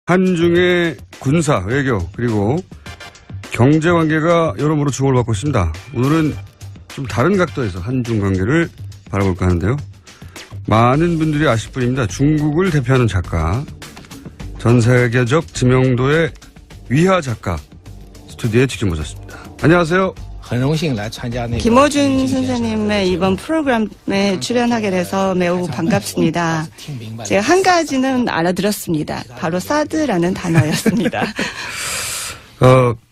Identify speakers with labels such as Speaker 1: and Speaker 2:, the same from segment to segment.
Speaker 1: 한중의 군사, 외교, 그리고 경제 관계가 여러모로 주목을 받고 있습니다. 오늘은 좀 다른 각도에서 한중 관계를 바라볼까 하는데요. 많은 분들이 아실 뿐입니다. 중국을 대표하는 작가, 전 세계적知名도의 위하 작가 스튜디오에 직접 모셨습니다. 안녕하세요.
Speaker 2: 김어준 선생님의 이번 프로그램에 출연하게 돼서 매우 반갑습니다. 제가 한 가지는 알아들었습니다. 바로 사드라는 단어였습니다.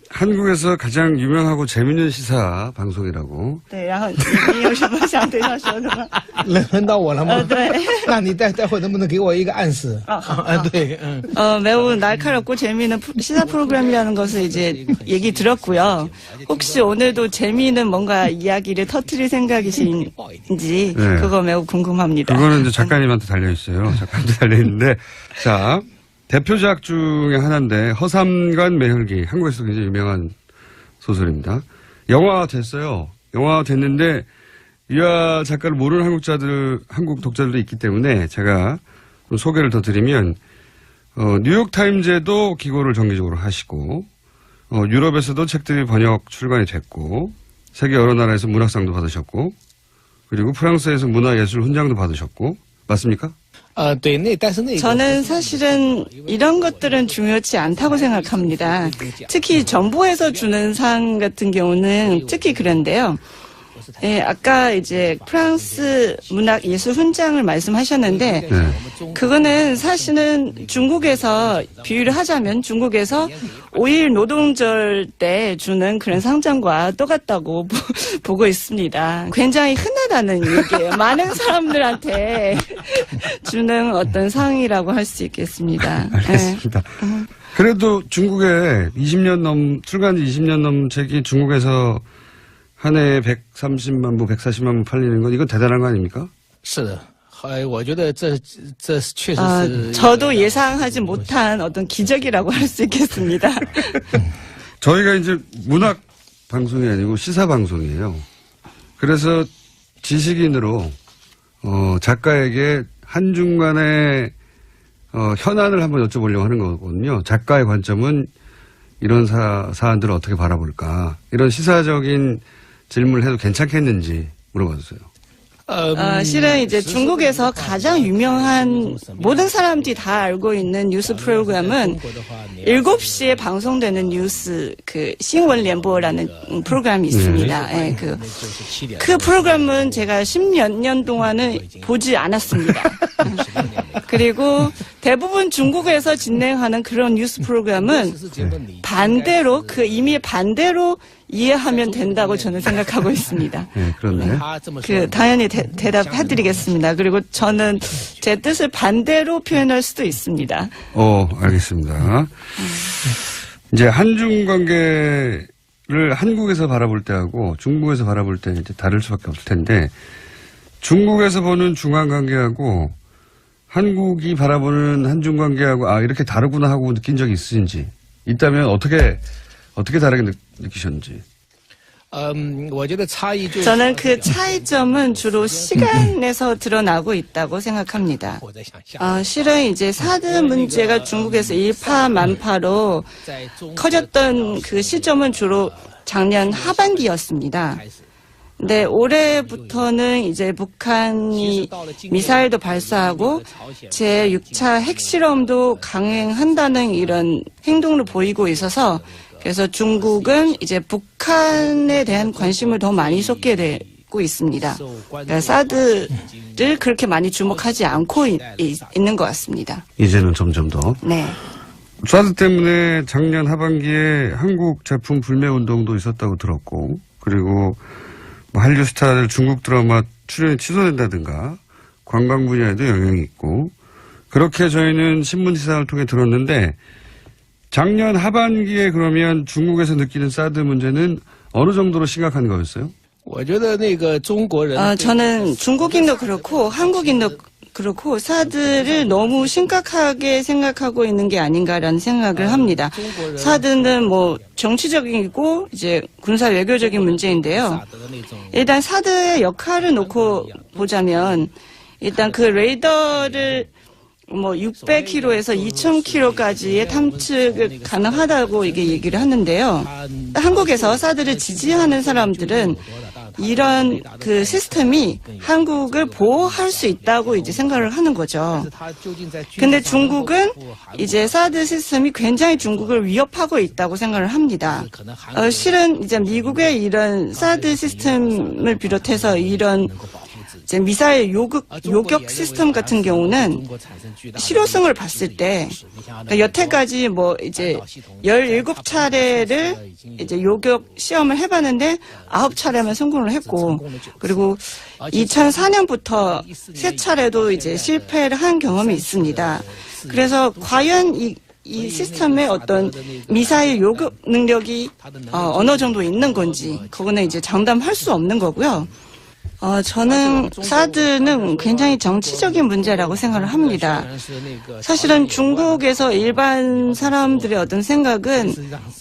Speaker 1: 한국에서 가장 유명하고 재밌는 시사 방송이라고.
Speaker 2: 对，然后你有什么想对他说的吗？
Speaker 3: 轮到我了吗？
Speaker 2: 对。
Speaker 3: 那你待会能不能给我一个暗示？对，
Speaker 2: 매우 날카롭고 재미있는 시사 프로그램이라는 것을 이제 얘기 들었고요. 혹시 오늘도 재미있는 뭔가 이야기를 터뜨릴 생각이신지
Speaker 1: 네.
Speaker 2: 그거 매우 궁금합니다.
Speaker 1: 그거는 이제 작가님한테 달려있어요. 작가님한테 달려있는데. 자, 대표작 중에 하나인데 허삼관 매혈기. 한국에서 굉장히 유명한 소설입니다. 영화화 됐어요. 영화화 됐는데 위하 작가를 모르는 한국 독자들도 있기 때문에 제가 좀 소개를 더 드리면 뉴욕타임즈에도 기고를 정기적으로 하시고 유럽에서도 책들이 번역 출간이 됐고 세계 여러 나라에서 문학상도 받으셨고 그리고 프랑스에서 문화예술 훈장도 받으셨고 맞습니까?
Speaker 2: 저는 사실은 이런 것들은 중요치 않다고 생각합니다. 특히 정부에서 주는 상 같은 경우는 특히 그런데요. 예, 아까 이제 프랑스 문학예술 훈장을 말씀하셨는데 그거는 사실은 중국에서 비유를 하자면 중국에서 5일 노동절 때 주는 그런 상장과 똑같다고 보고 있습니다. 굉장히 흔하다는 얘기예요. 많은 사람들한테 주는 어떤 상이라고 할 수 있겠습니다.
Speaker 1: 알겠습니다. 그래도 중국에 출간지 20년 넘은 책이 중국에서 한 해에 130만 부, 140만 부 팔리는 건 이건 대단한 거 아닙니까?
Speaker 2: 저도 예상하지 못한 어떤 기적이라고 할 수 있겠습니다.
Speaker 1: 저희가 이제 문학 방송이 아니고 시사 방송이에요. 그래서 지식인으로 작가에게 한중 간의 현안을 한번 여쭤보려고 하는 거거든요. 작가의 관점은 이런 사안들을 어떻게 바라볼까. 이런 시사적인 질문을 해도 괜찮겠는지 물어봤어요.
Speaker 2: 실은 이제 중국에서 가장 유명한 모든 사람들이 다 알고 있는 뉴스 프로그램은 7시에 방송되는 뉴스 신원联播라는 프로그램이 있습니다. 예, 그 프로그램은 제가 10몇 년 동안은 보지 않았습니다. 그리고 대부분 중국에서 진행하는 그런 뉴스 프로그램은 반대로 이미 반대로 이해하면 된다고 저는 생각하고 있습니다.
Speaker 1: 네, 그런데
Speaker 2: 당연히 대답해드리겠습니다. 그리고 저는 제 뜻을 반대로 표현할 수도 있습니다.
Speaker 1: 알겠습니다. 이제 한중 관계를 한국에서 바라볼 때하고 중국에서 바라볼 때는 이제 다를 수밖에 없을 텐데 중국에서 보는 중한 관계하고 한국이 바라보는 한중 관계하고 이렇게 다르구나 하고 느낀 적이 있으신지 있다면 어떻게 다르게 느끼셨는지.
Speaker 2: 저는 그 차이점은 주로 시간에서 드러나고 있다고 생각합니다. 실은 이제 사드 문제가 중국에서 일파만파로 커졌던 그 시점은 주로 작년 하반기였습니다. 근데 올해부터는 이제 북한이 미사일도 발사하고 제6차 핵실험도 강행한다는 이런 행동을 보이고 있어서 그래서 중국은 이제 북한에 대한 관심을 더 많이 쏟게 되고 있습니다. 그러니까 사드를 그렇게 많이 주목하지 않고 있는 것 같습니다.
Speaker 1: 이제는 점점 더.
Speaker 2: 네.
Speaker 1: 사드 때문에 작년 하반기에 한국 제품 불매 운동도 있었다고 들었고 그리고 한류 스타들 중국 드라마 출연이 취소된다든가 관광 분야에도 영향이 있고 그렇게 저희는 신문 기사를 통해 들었는데 작년 하반기에 그러면 중국에서 느끼는 사드 문제는 어느 정도로 심각한 거였어요?
Speaker 2: 저는 중국인도 그렇고 한국인도 그렇고 사드를 너무 심각하게 생각하고 있는 게 아닌가라는 생각을 합니다. 사드는 뭐 정치적이고 이제 군사 외교적인 문제인데요. 일단 사드의 역할을 놓고 보자면 일단 그 레이더를 뭐 600km에서 2000km까지의 탐측을 가능하다고 이게 얘기를 하는데요. 한국에서 사드를 지지하는 사람들은 이런 그 시스템이 한국을 보호할 수 있다고 이제 생각을 하는 거죠. 근데 중국은 이제 사드 시스템이 굉장히 중국을 위협하고 있다고 생각을 합니다. 실은 이제 미국의 이런 사드 시스템을 비롯해서 이런 이제 미사일 요격 시스템 같은 경우는 실효성을 봤을 때, 그러니까 여태까지 뭐 이제 17차례를 이제 요격 시험을 해봤는데 9차례만 성공을 했고, 그리고 2004년부터 3차례도 이제 실패를 한 경험이 있습니다. 그래서 과연 이 시스템의 어떤 미사일 요격 능력이 어느 정도 있는 건지, 그거는 이제 장담할 수 없는 거고요. 저는 사드는 굉장히 정치적인 문제라고 생각을 합니다. 사실은 중국에서 일반 사람들의 어떤 생각은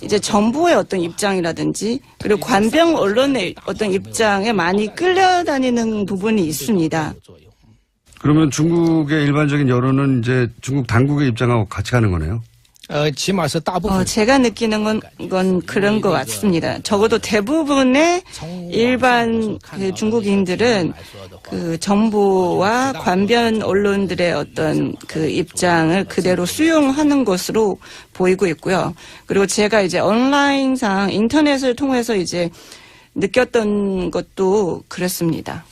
Speaker 2: 이제 정부의 어떤 입장이라든지 그리고 관병 언론의 어떤 입장에 많이 끌려다니는 부분이 있습니다.
Speaker 1: 그러면 중국의 일반적인 여론은 이제 중국 당국의 입장하고 같이 가는 거네요.
Speaker 2: 제가 느끼는 건 그런 것 같습니다. 적어도 대부분의 일반 그 중국인들은 그 정부와 관변 언론들의 어떤 그 입장을 그대로 수용하는 것으로 보이고 있고요. 그리고 제가 이제 온라인상 인터넷을 통해서 이제 느꼈던 것도 그렇습니다.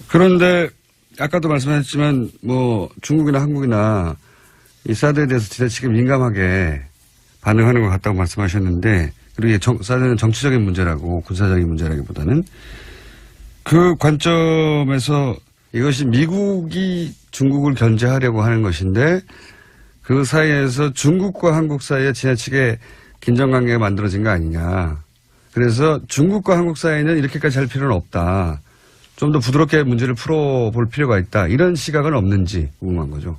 Speaker 1: 그런데 아까도 말씀하셨지만 뭐 중국이나 한국이나 이 사드에 대해서 지나치게 민감하게 반응하는 것 같다고 말씀하셨는데, 그리고 사드는 정치적인 문제라고 군사적인 문제라기보다는 그 관점에서 이것이 미국이 중국을 견제하려고 하는 것인데 그 사이에서 중국과 한국 사이에 지나치게 긴장관계가 만들어진 거 아니냐. 그래서 중국과 한국 사이는 이렇게까지 할 필요는 없다. 좀 더 부드럽게 문제를 풀어볼 필요가 있다. 이런 시각은 없는지 궁금한 거죠.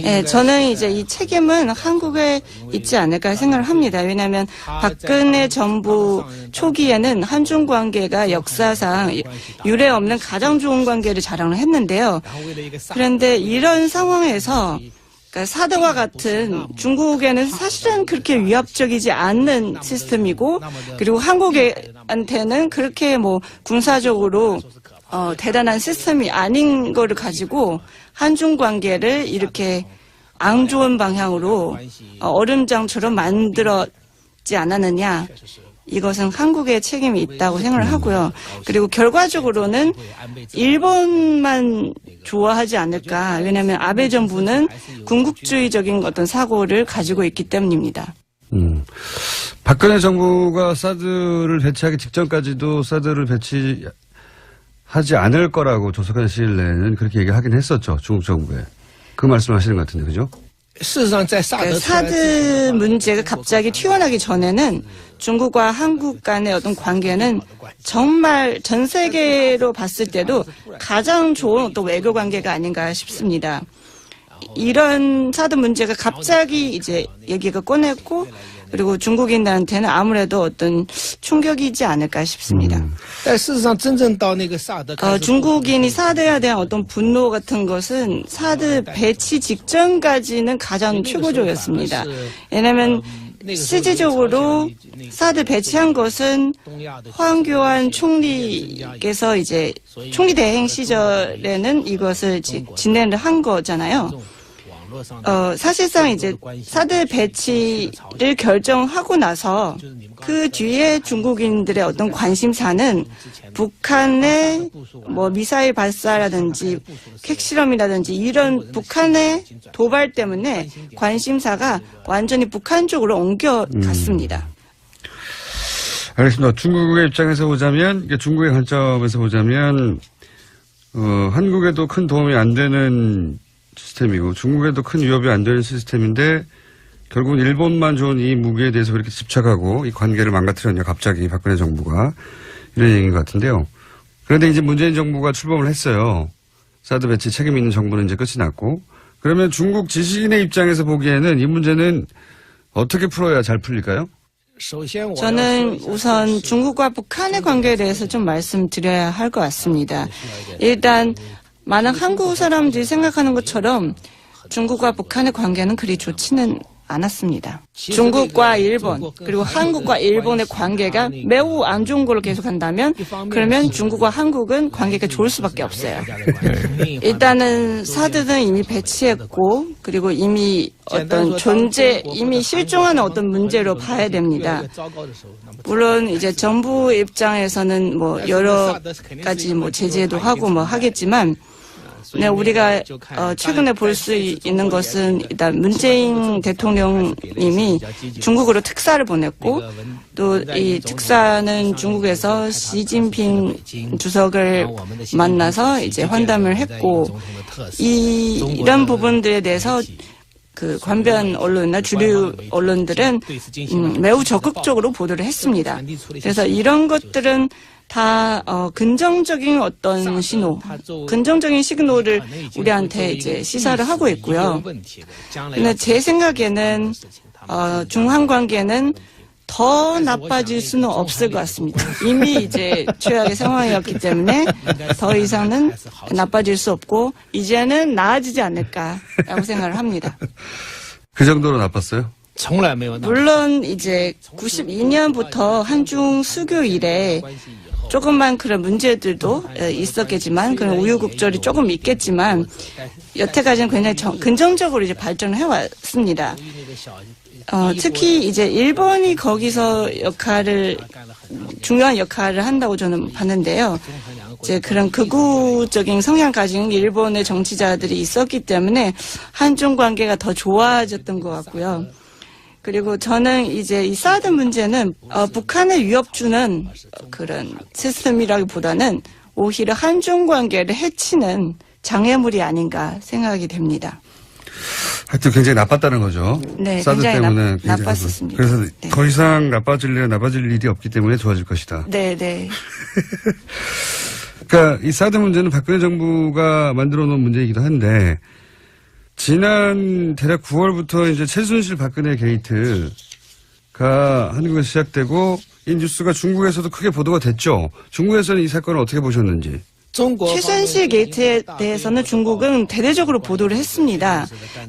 Speaker 2: 네, 저는 이제 이 책임은 한국에 있지 않을까 생각을 합니다. 왜냐하면 박근혜 정부 초기에는 한중 관계가 역사상 유례 없는 가장 좋은 관계를 자랑을 했는데요. 그런데 이런 상황에서 그러니까 사드와 같은 중국에는 사실은 그렇게 위협적이지 않는 시스템이고, 그리고 한국한테는 그렇게 뭐 군사적으로 대단한 시스템이 아닌 거를 가지고 한중 관계를 이렇게 안 좋은 방향으로 얼음장처럼 만들었지 않았느냐. 이것은 한국의 책임이 있다고 생각을 하고요. 그리고 결과적으로는 일본만 좋아하지 않을까. 왜냐하면 아베 정부는 군국주의적인 어떤 사고를 가지고 있기 때문입니다.
Speaker 1: 박근혜 정부가 사드를 배치하기 직전까지도 사드를 배치하지 않을 거라고 조속한 시일 내에는 그렇게 얘기하긴 했었죠. 중국 정부에. 그 말씀하시는 것 같은데, 그죠?
Speaker 2: 사드 문제가 갑자기 튀어나기 전에는 중국과 한국 간의 어떤 관계는 정말 전 세계로 봤을 때도 가장 좋은 어떤 외교 관계가 아닌가 싶습니다. 이런 사드 문제가 갑자기 이제 얘기가 꺼냈고, 그리고 중국인들한테는 아무래도 어떤 충격이지 않을까 싶습니다. 중국인이 사드에 대한 어떤 분노 같은 것은 사드 배치 직전까지는 가장 최고조였습니다. 왜냐하면 실질적으로 사드 배치한 것은 황교안 총리께서 이제 총리 대행 시절에는 이것을 진행을 한 거잖아요. 사실상 이제 사드 배치를 결정하고 나서 그 뒤에 중국인들의 어떤 관심사는 북한의 뭐 미사일 발사라든지 핵실험이라든지 이런 북한의 도발 때문에 관심사가 완전히 북한 쪽으로 옮겨갔습니다.
Speaker 1: 알겠습니다. 중국의 입장에서 보자면, 중국의 관점에서 보자면, 한국에도 큰 도움이 안 되는 시스템이고 중국에도 큰 위협이 안 되는 시스템인데 결국은 일본만 좋은 이 무기에 대해서 그렇게 집착하고 이 관계를 망가뜨렸냐 갑자기 박근혜 정부가 이런 얘기인 것 같은데요. 그런데 이제 문재인 정부가 출범을 했어요. 사드 배치 책임 있는 정부는 이제 끝이 났고, 그러면 중국 지식인의 입장에서 보기에는 이 문제는 어떻게 풀어야 잘 풀릴까요?
Speaker 2: 저는 우선 중국과 북한의 관계에 대해서 좀 말씀드려야 할 것 같습니다. 일단 많은 한국 사람들이 생각하는 것처럼 중국과 북한의 관계는 그리 좋지는 않았습니다. 중국과 일본 그리고 한국과 일본의 관계가 매우 안 좋은 걸로 계속한다면 그러면 중국과 한국은 관계가 좋을 수밖에 없어요. 일단은 사드는 이미 배치했고 그리고 이미 어떤 이미 실종하는 어떤 문제로 봐야 됩니다. 물론 이제 정부 입장에서는 뭐 여러 가지 뭐 제재도 하고 뭐 하겠지만 네, 우리가 최근에 볼 수 있는 것은 일단 문재인 대통령님이 중국으로 특사를 보냈고 또 이 특사는 중국에서 시진핑 주석을 만나서 이제 환담을 했고 이런 부분들에 대해서 그 관변 언론이나 주류 언론들은 매우 적극적으로 보도를 했습니다. 그래서 이런 것들은 다 긍정적인 어떤 신호, 긍정적인 시그널을 우리한테 이제 시사를 하고 있고요. 근데 제 생각에는 중한 관계는 더 나빠질 수는 없을 것 같습니다. 이미 이제 최악의 상황이었기 때문에 더 이상은 나빠질 수 없고 이제는 나아지지 않을까라고 생각을 합니다.
Speaker 1: 그 정도로 나빴어요?
Speaker 2: 물론 이제 92년부터 한중 수교 이래 조금만 그런 문제들도 있었겠지만 그런 우유곡절이 조금 있겠지만 여태까지는 굉장히 긍정적으로 이제 발전을 해왔습니다. 특히 이제 일본이 거기서 중요한 역할을 한다고 저는 봤는데요. 이제 그런 극우적인 성향 가진 일본의 정치자들이 있었기 때문에 한중 관계가 더 좋아졌던 것 같고요. 그리고 저는 이제 이 사드 문제는 북한의 위협 주는 그런 시스템이라기보다는 오히려 한중 관계를 해치는 장애물이 아닌가 생각이 됩니다.
Speaker 1: 하여튼 굉장히 나빴다는 거죠.
Speaker 2: 네,
Speaker 1: 사드
Speaker 2: 굉장히
Speaker 1: 때문에
Speaker 2: 나빴었습니다.
Speaker 1: 그래서
Speaker 2: 네.
Speaker 1: 더 이상 나빠질 일이 없기 때문에 좋아질 것이다.
Speaker 2: 네, 네.
Speaker 1: 그러니까 이 사드 문제는 박근혜 정부가 만들어 놓은 문제이기도 한데 지난 대략 9월부터 이제 최순실 박근혜 게이트가 한국에서 시작되고 이 뉴스가 중국에서도 크게 보도가 됐죠. 중국에서는 이 사건을 어떻게 보셨는지.
Speaker 2: 최순실 게이트에 대해서는 중국은 대대적으로 보도를 했습니다.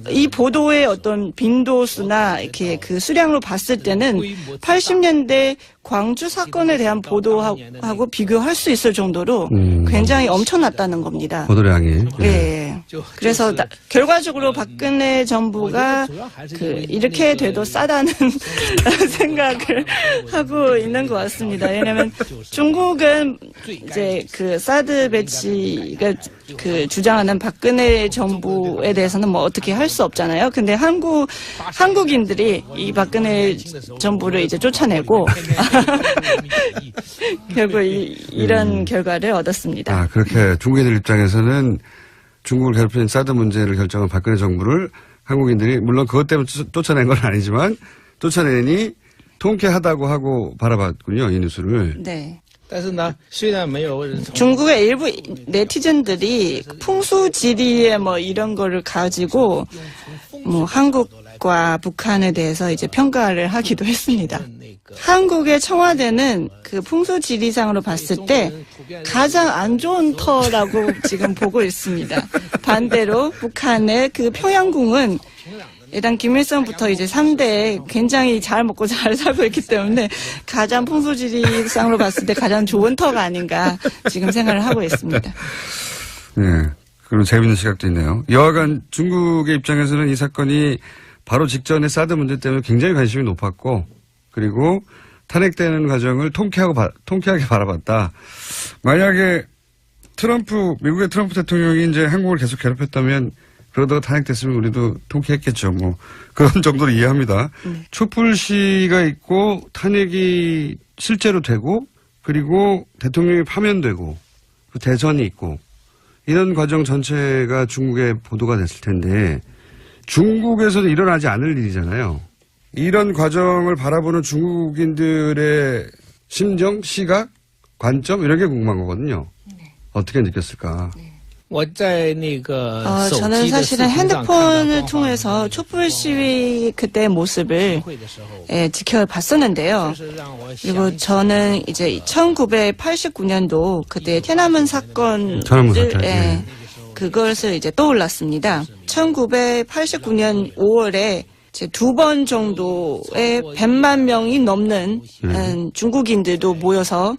Speaker 2: 이 보도의 어떤 빈도수나 이렇게 그 수량으로 봤을 때는 80년대 광주 사건에 대한 보도하고 비교할 수 있을 정도로 굉장히 엄청났다는 겁니다.
Speaker 1: 보도량이.
Speaker 2: 네. 그래서 결과적으로 박근혜 정부가 이렇게 돼도 싸다는 생각을 하고 있는 것 같습니다. 왜냐하면 중국은 이제 그 사드 배치가 주장하는 박근혜 정부에 대해서는 뭐 어떻게 할 수 없잖아요. 근데 한국인들이 이 박근혜 정부를 이제 쫓아내고 결국 이런 결과를 얻었습니다.
Speaker 1: 아, 그렇게 중국인들 입장에서는 중국을 괴롭힌 사드 문제를 결정한 박근혜 정부를 한국인들이 물론 그것 때문에 쫓아낸 건 아니지만 쫓아내니 통쾌하다고 하고 바라봤군요. 이 뉴스를.
Speaker 2: 네. 중국의 일부 네티즌들이 풍수지리에 뭐 이런 거를 가지고 뭐 한국과 북한에 대해서 이제 평가를 하기도 했습니다. 한국의 청와대는 그 풍수지리상으로 봤을 때 가장 안 좋은 터라고 지금 보고 있습니다. 반대로 북한의 그 평양궁은 일단 김일성부터 이제 3대 굉장히 잘 먹고 잘 살고 있기 때문에 가장 풍수지리상으로 봤을 때 가장 좋은 터가 아닌가 지금 생각을 하고 있습니다.
Speaker 1: 네. 그런 재밌는 시각도 있네요. 여하간 중국의 입장에서는 이 사건이 바로 직전에 사드 문제 때문에 굉장히 관심이 높았고 그리고 탄핵되는 과정을 통쾌하게 바라봤다. 만약에 미국의 트럼프 대통령이 이제 한국을 계속 괴롭혔다면 그러다가 탄핵됐으면 우리도 통쾌했겠죠. 뭐 그런 정도로 이해합니다. 촛불 시위가 있고 탄핵이 실제로 되고 그리고 대통령이 파면되고 대선이 있고 이런 과정 전체가 중국에 보도가 됐을 텐데 중국에서는 일어나지 않을 일이잖아요. 이런 과정을 바라보는 중국인들의 심정, 시각, 관점 이런 게 궁금한 거거든요. 어떻게 느꼈을까?
Speaker 2: 저는 사실은 핸드폰을 통해서 촛불 시위 그때의 모습을 지켜봤었는데요. 그리고 저는 이제 1989년도 그때天安门사건을 그것을 이제 떠올랐습니다. 1989년 5월에 제 2번 정도의 100만 명이 넘는 중국인들도 모여서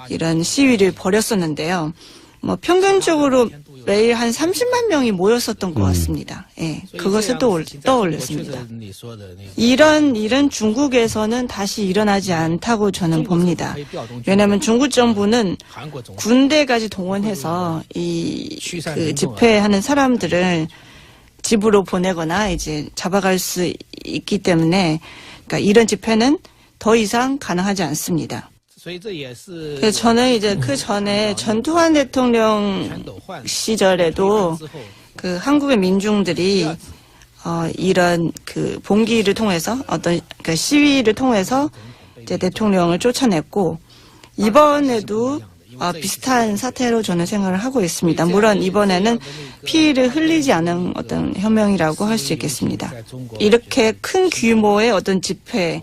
Speaker 2: 이런 시위를 벌였었는데요. 뭐 평균적으로 매일 한 30만 명이 모였었던 것 같습니다. 예, 그것을 떠올렸습니다. 이런 일은 중국에서는 다시 일어나지 않다고 저는 봅니다. 왜냐하면 중국 정부는 군대까지 동원해서 그 집회하는 사람들을 집으로 보내거나 이제 잡아갈 수 있기 때문에 그러니까 이런 집회는 더 이상 가능하지 않습니다. 그래서 저는 이제 그 전에 전두환 대통령 시절에도 그 한국의 민중들이 이런 그 봉기를 통해서 어떤 그 시위를 통해서 이제 대통령을 쫓아냈고 이번에도 비슷한 사태로 저는 생각을 하고 있습니다. 물론 이번에는 피를 흘리지 않은 어떤 혁명이라고 할 수 있겠습니다. 이렇게 큰 규모의 어떤 집회,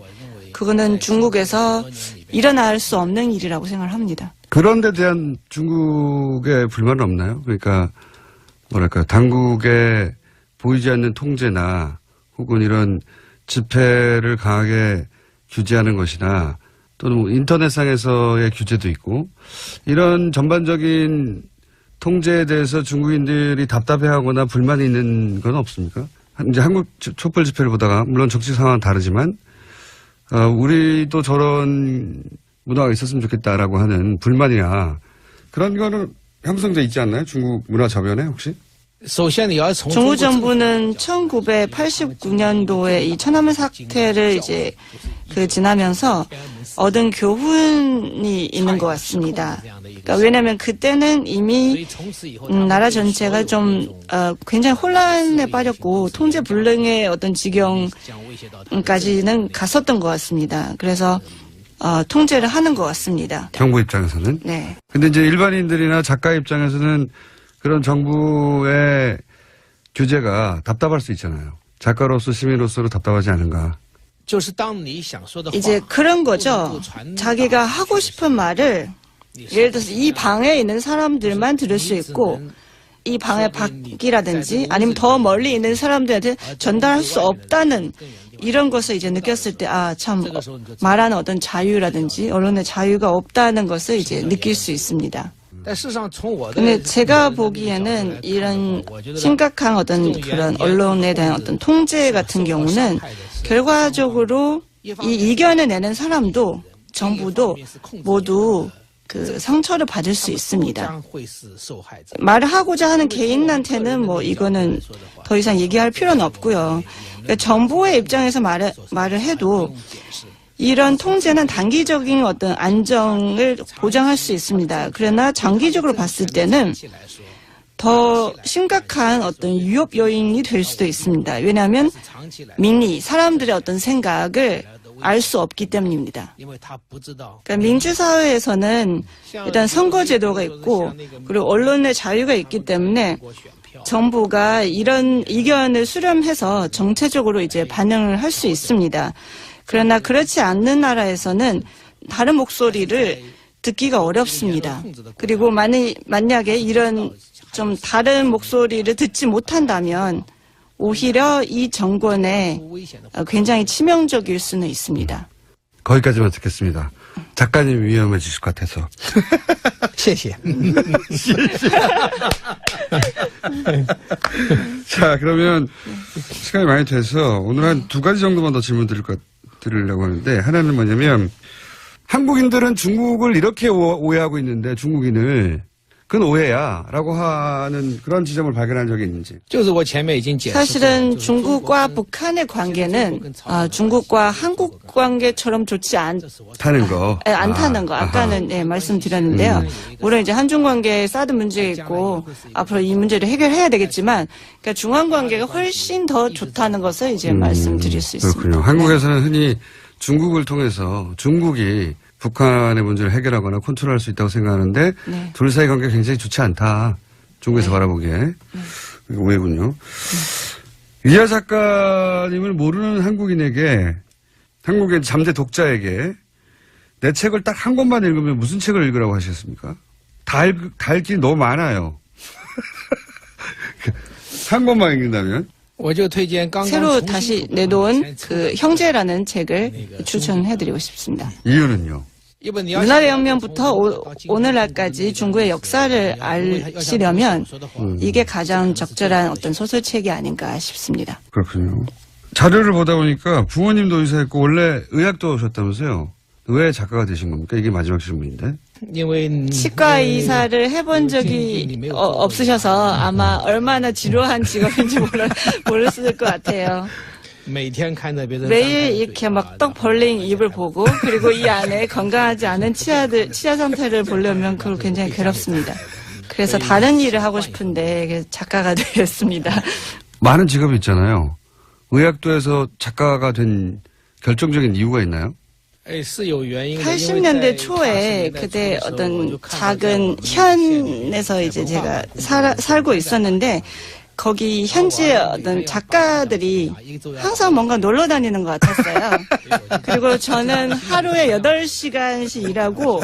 Speaker 2: 그거는 중국에서 일어날 수 없는 일이라고 생각을 합니다.
Speaker 1: 그런 데 대한 중국의 불만은 없나요? 그러니까 뭐랄까 당국의 보이지 않는 통제나 혹은 이런 집회를 강하게 규제하는 것이나 또는 뭐 인터넷상에서의 규제도 있고 이런 전반적인 통제에 대해서 중국인들이 답답해하거나 불만이 있는 건 없습니까? 이제 한국 촛불 집회를 보다가 물론 정치 상황은 다르지만 우리도 저런 문화가 있었으면 좋겠다라고 하는 불만이나 그런 거는 형성돼 있지 않나요? 중국 문화 저변에 혹시?
Speaker 2: 중국 정부는 1989년도에 이 천안문 사태를 이제 지나면서 얻은 교훈이 있는 것 같습니다. 그러니까 왜냐하면 그때는 이미 나라 전체가 좀 굉장히 혼란에 빠졌고 통제 불능의 어떤 지경까지는 갔었던 것 같습니다. 그래서 통제를 하는 것 같습니다.
Speaker 1: 정부 입장에서는?
Speaker 2: 네.
Speaker 1: 근데 이제 일반인들이나 작가 입장에서는 그런 정부의 규제가 답답할 수 있잖아요. 작가로서 시민으로서도 답답하지 않은가.
Speaker 2: 이제 그런 거죠. 자기가 하고 싶은 말을 예를 들어서 이 방에 있는 사람들만 들을 수 있고 이 방의 밖이라든지 아니면 더 멀리 있는 사람들한테 전달할 수 없다는 이런 것을 이제 느꼈을 때 참 말하는 어떤 자유라든지 언론의 자유가 없다는 것을 이제 느낄 수 있습니다. 근데 제가 보기에는 이런 심각한 어떤 그런 언론에 대한 어떤 통제 같은 경우는 결과적으로 이 이견을 내는 사람도 정부도 모두 그 상처를 받을 수 있습니다. 말을 하고자 하는 개인한테는 뭐 이거는 더 이상 얘기할 필요는 없고요. 그러니까 정부의 입장에서 말을 해도 이런 통제는 단기적인 어떤 안정을 보장할 수 있습니다. 그러나 장기적으로 봤을 때는 더 심각한 어떤 위협 요인이 될 수도 있습니다. 왜냐하면 민리, 사람들의 어떤 생각을 알 수 없기 때문입니다. 그러니까 민주사회에서는 일단 선거제도가 있고 그리고 언론의 자유가 있기 때문에 정부가 이런 의견을 수렴해서 정체적으로 이제 반영을 할 수 있습니다. 그러나 그렇지 않는 나라에서는 다른 목소리를 듣기가 어렵습니다. 그리고 만약에 이런 좀 다른 목소리를 듣지 못한다면 오히려 이 정권에 굉장히 치명적일 수는 있습니다.
Speaker 1: 거기까지만 듣겠습니다. 작가님 위험해지실 것 같아서.
Speaker 3: 谢谢.
Speaker 1: 자, 그러면 시간이 많이 돼서 오늘 한 2가지 정도만 더 질문 드리려고 하는데 하나는 뭐냐면 한국인들은 중국을 이렇게 오해하고 있는데 중국인을 그건 오해야 라고 하는 그런 지점을 발견한 적이 있는지.
Speaker 2: 사실은 중국과 북한의 관계는 중국과 한국 관계처럼 좋지 않다는 거. 않다는 거. 아까는 말씀드렸는데요. 물론 이제 한중 관계에 사드 문제가 있고 앞으로 이 문제를 해결해야 되겠지만 그러니까 중한 관계가 훨씬 더 좋다는 것을 이제 말씀드릴 수 있습니다.
Speaker 1: 그렇군요. 한국에서는 흔히 중국을 통해서 중국이 북한의 문제를 해결하거나 컨트롤할 수 있다고 생각하는데 둘 사이 관계가 굉장히 좋지 않다. 중국에서 바라보기에. 오해군요. 위아 작가님을 모르는 한국인에게 한국의 잠재 독자에게 내 책을 딱 한 권만 읽으면 무슨 책을 읽으라고 하셨습니까? 다 읽기 너무 많아요. 한 권만 읽는다면?
Speaker 3: 我就推荐刚刚
Speaker 2: 새로
Speaker 3: 重新
Speaker 2: 다시
Speaker 3: 读
Speaker 2: 내놓은 그 형제라는 책을 추천해드리고 싶습니다.
Speaker 1: 이유는요?
Speaker 2: 문화대혁명부터 오늘날까지 중국의 역사를 아시려면 이게 가장 적절한 어떤 소설책이 아닌가 싶습니다.
Speaker 1: 그렇군요. 자료를 보다 보니까 부모님도 의사였고 원래 의학도 오셨다면서요? 왜 작가가 되신 겁니까? 이게 마지막 질문인데.
Speaker 3: 因为
Speaker 2: 치과 의사를 해본 적이 없으셔서 아마 얼마나 지루한 직업인지 모르실 것 같아요.
Speaker 3: 每天看着别人
Speaker 2: 매일 이렇게 막 떡 벌린 입을 보고 그리고 이 안에 건강하지 않은 치아 상태를 보려면 그거 굉장히 괴롭습니다. 그래서 다른 일을 하고 싶은데 작가가 되었습니다.
Speaker 1: 많은 직업이 있잖아요. 의학도에서 작가가 된 결정적인 이유가 있나요?
Speaker 3: 是有原因的
Speaker 2: 80년대 초에 그때 어떤 작은 현에서 이제 제가 살고 있었는데 거기 현지의 어떤 작가들이 항상 뭔가 놀러 다니는 것 같았어요. 그리고 저는 하루에 8시간씩 일하고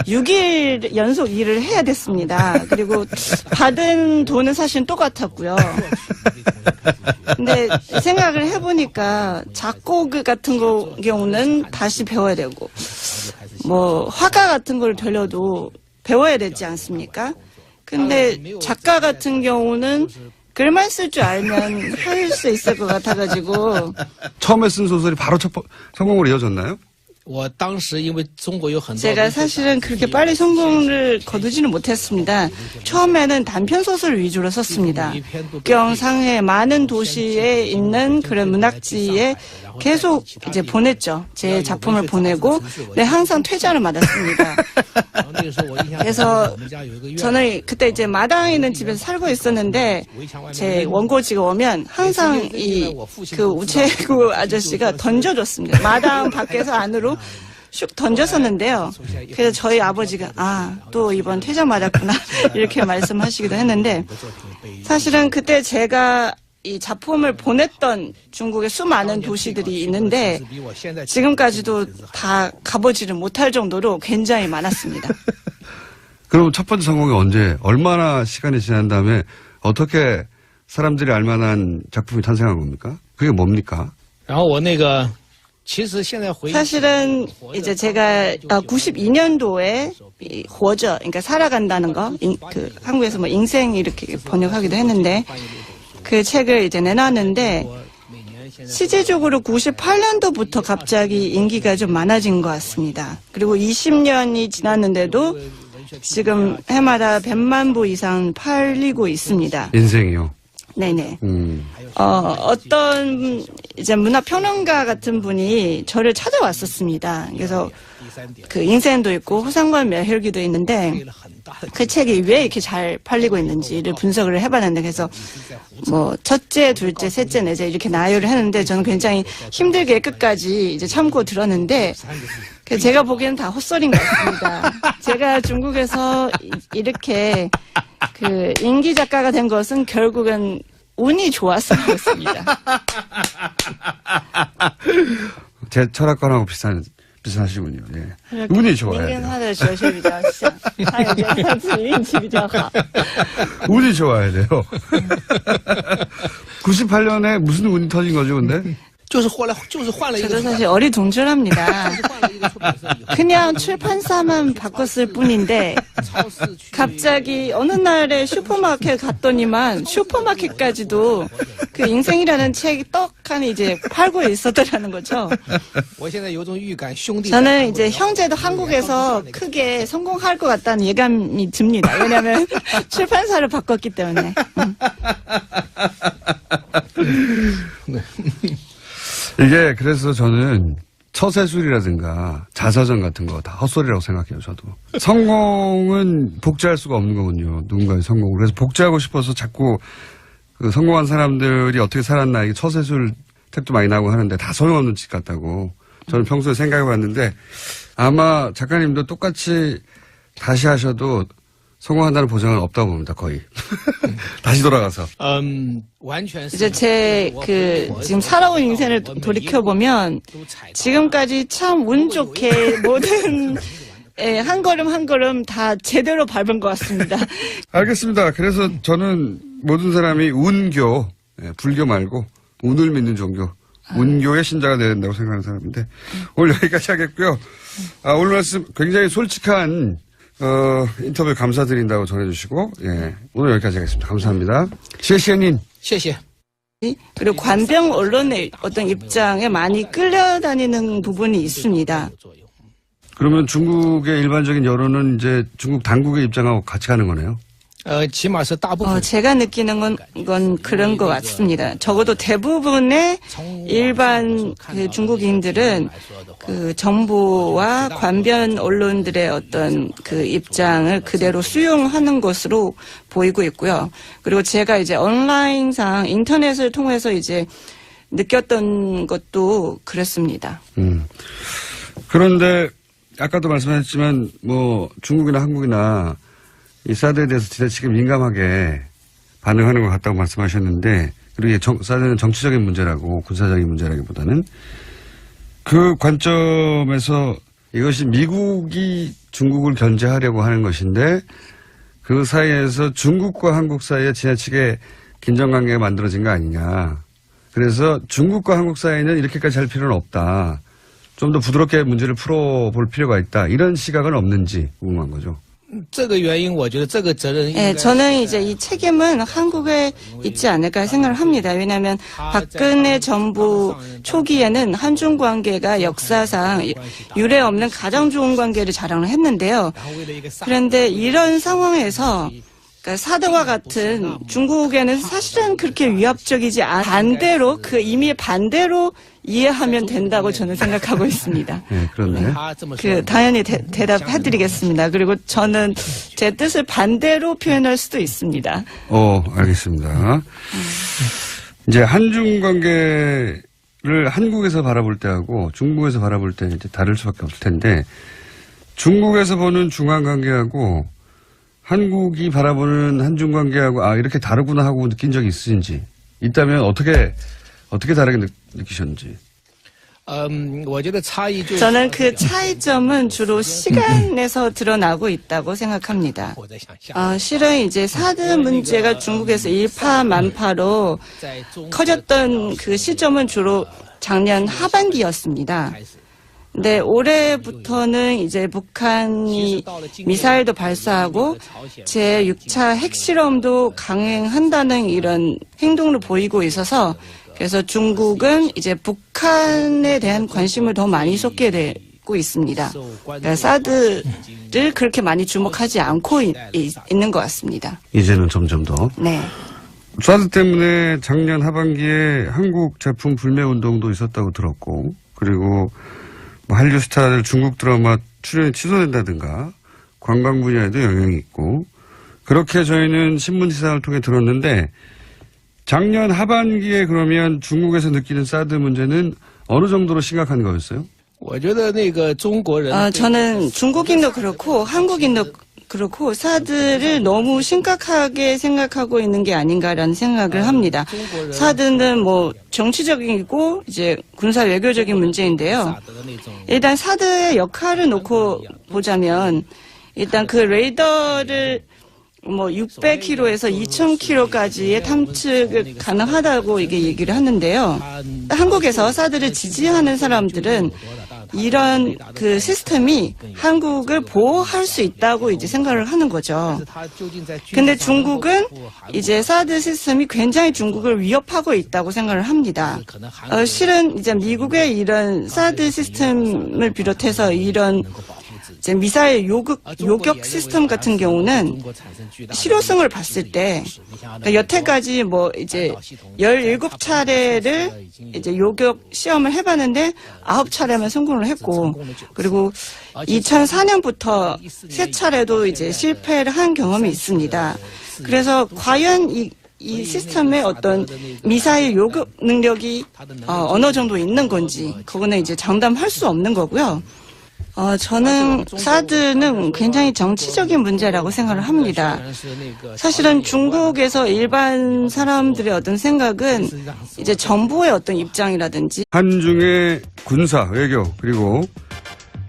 Speaker 2: 6일 연속 일을 해야 됐습니다. 그리고 받은 돈은 사실 똑같았고요. 근데 생각을 해보니까 작곡 같은 경우는 다시 배워야 되고 뭐 화가 같은 걸 되려도 배워야 되지 않습니까? 근데 작가 같은 경우는 글만 쓸 줄 알면 할 수 있을 것 같아가지고
Speaker 1: 처음에 쓴 소설이 바로 성공으로 이어졌나요?
Speaker 3: 我当时因为中国有很多
Speaker 2: 제가 사실은 그렇게 빨리 성공을 거두지는 못했습니다. 처음에는 단편 소설 위주로 썼습니다. 경상의 많은 도시에 있는 그런 문학지에 계속 이제 보냈죠. 제 작품을 보내고 네, 항상 퇴짜를 맞았습니다. 그래서 저는 그때 이제 마당에 있는 집에서 살고 있었는데 제 원고지가 오면 항상 그 우체국 아저씨가 던져줬습니다. 마당 밖에서 안으로 슉 던졌었는데요. 그래서 저희 아버지가 또 이번 퇴짜 맞았구나 이렇게 말씀하시기도 했는데 사실은 그때 제가 이 작품을 보냈던 중국의 수많은 도시들이 있는데 지금까지도 다 가보지를 못할 정도로 굉장히 많았습니다.
Speaker 1: 그럼 첫 번째 성공이 언제, 얼마나 시간이 지난 다음에 어떻게 사람들이 알만한 작품이 탄생한 겁니까? 그게 뭡니까?
Speaker 3: 然后我那个
Speaker 2: 사실은 이제 제가 92년도에活着, 그러니까 살아간다는 거, 그 한국에서 뭐 인생 이렇게 번역하기도 했는데 그 책을 이제 내놨는데 시제적으로 98년도부터 갑자기 인기가 좀 많아진 것 같습니다. 그리고 20년이 지났는데도 지금 해마다 100만 부 이상 팔리고 있습니다.
Speaker 1: 인생이요?
Speaker 2: 네네. 어떤 이제 문화평론가 같은 분이 저를 찾아왔었습니다. 그래서 그 인생도 있고 호상관 멸혈기도 있는데 그 책이 왜 이렇게 잘 팔리고 있는지를 분석을 해봤는데 그래서 뭐 첫째, 둘째, 셋째, 넷째 이렇게 나열을 했는데 저는 굉장히 힘들게 끝까지 이제 참고 들었는데 제가 보기에는 다 헛소리인 것 같습니다. 제가 중국에서 이렇게 그 인기 작가가 된 것은 결국은 운이 좋았을 것 같습니다.
Speaker 1: 제 철학관하고 비슷하시군요. 예. 운이 좋아야 돼요. 운이 좋아야 돼요. 98년에 무슨 운이 터진 거죠, 근데?
Speaker 2: 저도 사실 어리둥절합니다. 그냥 출판사만 바꿨을 뿐인데 갑자기 어느 날에 슈퍼마켓 갔더니만 슈퍼마켓까지도 그 인생이라는 책이 떡하니 이제 팔고 있었더라는 거죠. 저는 이제 형제도 한국에서 크게 성공할 것 같다는 예감이 듭니다. 왜냐하면 출판사를 바꿨기 때문에.
Speaker 1: 이게 그래서 저는 처세술이라든가 자서전 같은 거 다 헛소리라고 생각해요, 저도. 성공은 복제할 수가 없는 거군요. 누군가의 성공을. 그래서 복제하고 싶어서 자꾸 그 성공한 사람들이 어떻게 살았나 이게 처세술 책도 많이 나오고 하는데 다 소용없는 짓 같다고 저는 평소에 생각해 봤는데 아마 작가님도 똑같이 다시 하셔도 성공한다는 보장은 없다고 봅니다, 거의. 다시 돌아가서.
Speaker 2: 이제 제 지금 살아온 인생을 돌이켜보면 지금까지 참 운 좋게 모든 예, 한 걸음 한 걸음 다 제대로 밟은 것 같습니다.
Speaker 1: 알겠습니다. 그래서 저는 모든 사람이 운교, 예, 불교 말고 운을 믿는 종교, 운교의 신자가 되야 된다고 생각하는 사람인데 오늘 여기까지 하겠고요. 오늘 말씀 굉장히 솔직한 인터뷰 감사드린다고 전해주시고, 예, 오늘 여기까지 하겠습니다. 감사합니다. 시에시에님.
Speaker 3: 谢谢。
Speaker 2: 그리고 관병 언론의 어떤 입장에 많이 끌려다니는 부분이 있습니다.
Speaker 1: 그러면 중국의 일반적인 여론은 이제 중국 당국의 입장하고 같이 가는 거네요.
Speaker 3: 起码是大部分
Speaker 2: 제가 느끼는 건 그런 것 같습니다. 적어도 대부분의 일반 그 중국인들은 그 정부와 관변 언론들의 어떤 그 입장을 그대로 수용하는 것으로 보이고 있고요. 그리고 제가 이제 온라인상 인터넷을 통해서 이제 느꼈던 것도 그렇습니다.
Speaker 1: 그런데 아까도 말씀하셨지만 뭐 중국이나 한국이나 이 사드에 대해서 지나치게 민감하게 반응하는 것 같다고 말씀하셨는데, 그리고 이게 사드는 정치적인 문제라고 군사적인 문제라기보다는 그 관점에서 이것이 미국이 중국을 견제하려고 하는 것인데 그 사이에서 중국과 한국 사이에 지나치게 긴장관계가 만들어진 거 아니냐. 그래서 중국과 한국 사이는 이렇게까지 할 필요는 없다. 좀 더 부드럽게 문제를 풀어볼 필요가 있다. 이런 시각은 없는지 궁금한 거죠.
Speaker 3: 这个原因，我觉得这个责任应该
Speaker 2: 예, 저는 이제 이 책임은 한국에 있지 않을까 생각을 합니다. 왜냐하면 박근혜 정부 초기에는 한중 관계가 역사상 유례 없는 가장 좋은 관계를 자랑을 했는데요. 그런데 이런 상황에서 그러니까 사드와 같은 중국에는 사실은 그렇게 위협적이지 않은 반대로 이미 반대로 이해하면 된다고 저는 생각하고 있습니다.
Speaker 1: 네, 그렇네.
Speaker 2: 당연히 대답해드리겠습니다. 그리고 저는 제 뜻을 반대로 표현할 수도 있습니다.
Speaker 1: 알겠습니다. 이제 한중 관계를 한국에서 바라볼 때하고 중국에서 바라볼 때 이제 다를 수밖에 없을 텐데, 중국에서 보는 중한 관계하고 한국이 바라보는 한중 관계하고 이렇게 다르구나 하고 느낀 적이 있으신지, 있다면 어떻게 다르게 느끼셨는지.
Speaker 2: 저는 그 차이점은 주로 시간에서 드러나고 있다고 생각합니다. 실은 이제 사드 문제가 중국에서 일파만파로 커졌던 그 시점은 주로 작년 하반기였습니다. 근데 올해부터는 이제 북한이 미사일도 발사하고 제6차 핵실험도 강행한다는 이런 행동을 보이고 있어서, 그래서 중국은 이제 북한에 대한 관심을 더 많이 쏟게 되고 있습니다. 그러니까 사드를 그렇게 많이 주목하지 않고 있는 것 같습니다.
Speaker 1: 이제는 점점 더.
Speaker 2: 네.
Speaker 1: 사드 때문에 작년 하반기에 한국 제품 불매 운동도 있었다고 들었고, 그리고 뭐 한류 스타들 중국 드라마 출연이 취소된다든가 관광 분야에도 영향이 있고, 그렇게 저희는 신문 기사를 통해 들었는데, 작년 하반기에 그러면 중국에서 느끼는 사드 문제는 어느 정도로 심각한 거였어요?
Speaker 2: 저는 중국인도 그렇고 한국인도 그렇고 사드를 너무 심각하게 생각하고 있는 게 아닌가라는 생각을 합니다. 사드는 뭐 정치적이고 이제 군사 외교적인 문제인데요. 일단 사드의 역할을 놓고 보자면, 일단 그 레이더를 뭐 600km에서 2000km까지의 탐측을 가능하다고 이게 얘기를 하는데요. 한국에서 사드를 지지하는 사람들은 이런 그 시스템이 한국을 보호할 수 있다고 이제 생각을 하는 거죠. 근데 중국은 이제 사드 시스템이 굉장히 중국을 위협하고 있다고 생각을 합니다. 실은 이제 미국의 이런 사드 시스템을 비롯해서 이런 이제 미사일 요격 시스템 같은 경우는 실효성을 봤을 때, 그러니까 여태까지 뭐 이제 17차례를 이제 요격 시험을 해봤는데 9차례만 성공을 했고, 그리고 2004년부터 3차례도 이제 실패를 한 경험이 있습니다. 그래서 과연 이 시스템의 어떤 미사일 요격 능력이 어느 정도 있는 건지, 그거는 이제 장담할 수 없는 거고요. 저는 사드는 굉장히 정치적인 문제라고 생각을 합니다. 사실은 중국에서 일반 사람들의 어떤 생각은 이제 정부의 어떤 입장이라든지
Speaker 1: 한중의 군사, 외교, 그리고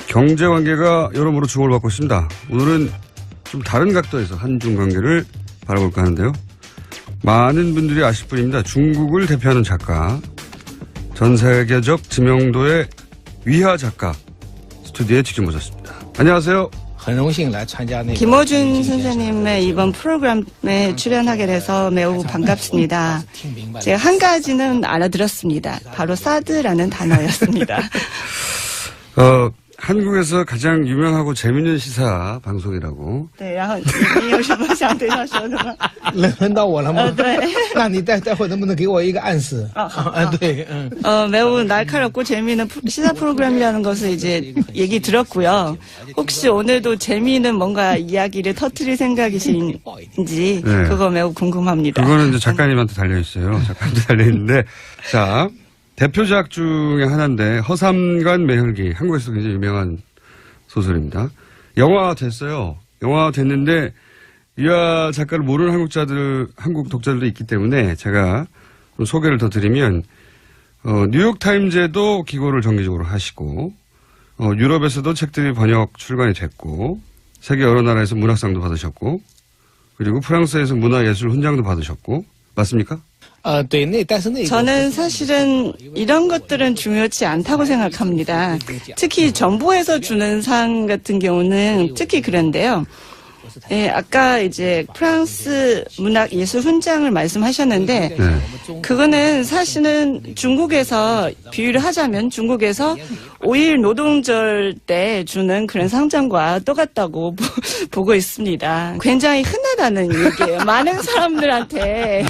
Speaker 1: 경제 관계가 여러모로 주목을 받고 있습니다. 오늘은 좀 다른 각도에서 한중 관계를 바라볼까 하는데요. 많은 분들이 아실 뿐입니다. 중국을 대표하는 작가, 전 세계적 지명도의 위화 작가 스튜디오에 직접 모셨습니다. 안녕하세요.
Speaker 3: 很荣幸来参加那个
Speaker 2: 김어준 선생님의 이번 프로그램에 출연하게 돼서 매우 반갑습니다. 제가 한 가지는 알아들었습니다. 바로 사드라는 단어였습니다.
Speaker 1: 한국에서 가장 유명하고 재밌는 시사 방송이라고.
Speaker 2: 对，然后你有什么想对他说的吗？
Speaker 3: 轮到我了吗？
Speaker 2: 对。
Speaker 3: 那你待会能不能给我一个暗示？对，
Speaker 2: 매우 날카롭고 재미있는 시사 프로그램이라는 것을 이제 얘기 들었고요. 혹시 오늘도 재미있는 뭔가 이야기를 터뜨릴 생각이신지
Speaker 1: 네.
Speaker 2: 그거 매우 궁금합니다.
Speaker 1: 그거는 이제 작가님한테 달려있어요. 작가님한테 달려있는데, 자, 대표작 중에 하나인데, 허삼관 매혈기. 한국에서 굉장히 유명한 소설입니다. 영화 됐어요. 영화 됐는데, 유아 작가를 모르는 한국 독자들도 있기 때문에 제가 좀 소개를 더 드리면, 뉴욕타임즈에도 기고를 정기적으로 하시고, 유럽에서도 책들이 번역 출간이 됐고, 세계 여러 나라에서 문학상도 받으셨고, 그리고 프랑스에서 문화예술 훈장도 받으셨고, 맞습니까?
Speaker 3: 对，但是那个
Speaker 2: 저는 사실은 이런 것들은 중요치 않다고 생각합니다. 특히 정부에서 주는 상 같은 경우는 특히 그런데요. 예, 아까 이제 프랑스 문학 예술 훈장을 말씀하셨는데
Speaker 1: 네.
Speaker 2: 그거는 사실은 중국에서 비유를 하자면 중국에서 5일 노동절 때 주는 그런 상장과 똑같다고 보고 있습니다. 굉장히 흔하다는 얘기예요. 많은 사람들한테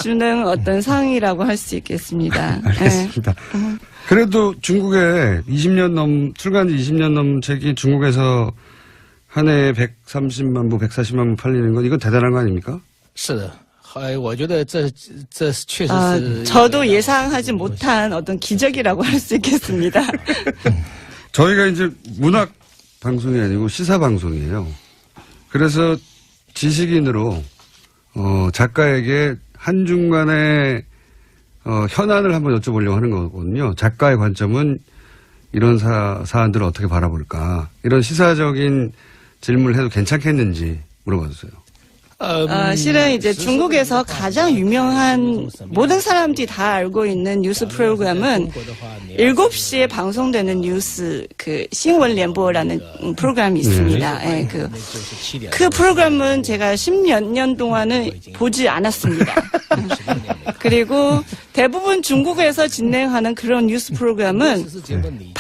Speaker 2: 주는 어떤 상이라고 할 수 있겠습니다.
Speaker 1: 알겠습니다. 그래도 중국에 출간 지 20년 넘은 책이 중국에서 한 해에 130만 부, 140만 부 팔리는 건 이건 대단한 거 아닙니까?
Speaker 3: 是的，我觉得这确实是
Speaker 2: 저도 예상하지 못한 어떤 기적이라고 할 수 있겠습니다.
Speaker 1: 저희가 이제 문학 방송이 아니고 시사 방송이에요. 그래서 지식인으로 작가에게 한중 간의 현안을 한번 여쭤보려고 하는 거거든요. 작가의 관점은 이런 사안들을 어떻게 바라볼까. 이런 시사적인 질문을 해도 괜찮겠는지 물어봐주세요.
Speaker 2: 실은 이제 중국에서 가장 유명한 모든 사람들이 다 알고 있는 뉴스 프로그램은 7시에 방송되는 뉴스 신원联播라는 프로그램이 있습니다. 예, 그 프로그램은 제가 10몇 년 동안은 보지 않았습니다. 그리고 대부분 중국에서 진행하는 그런 뉴스 프로그램은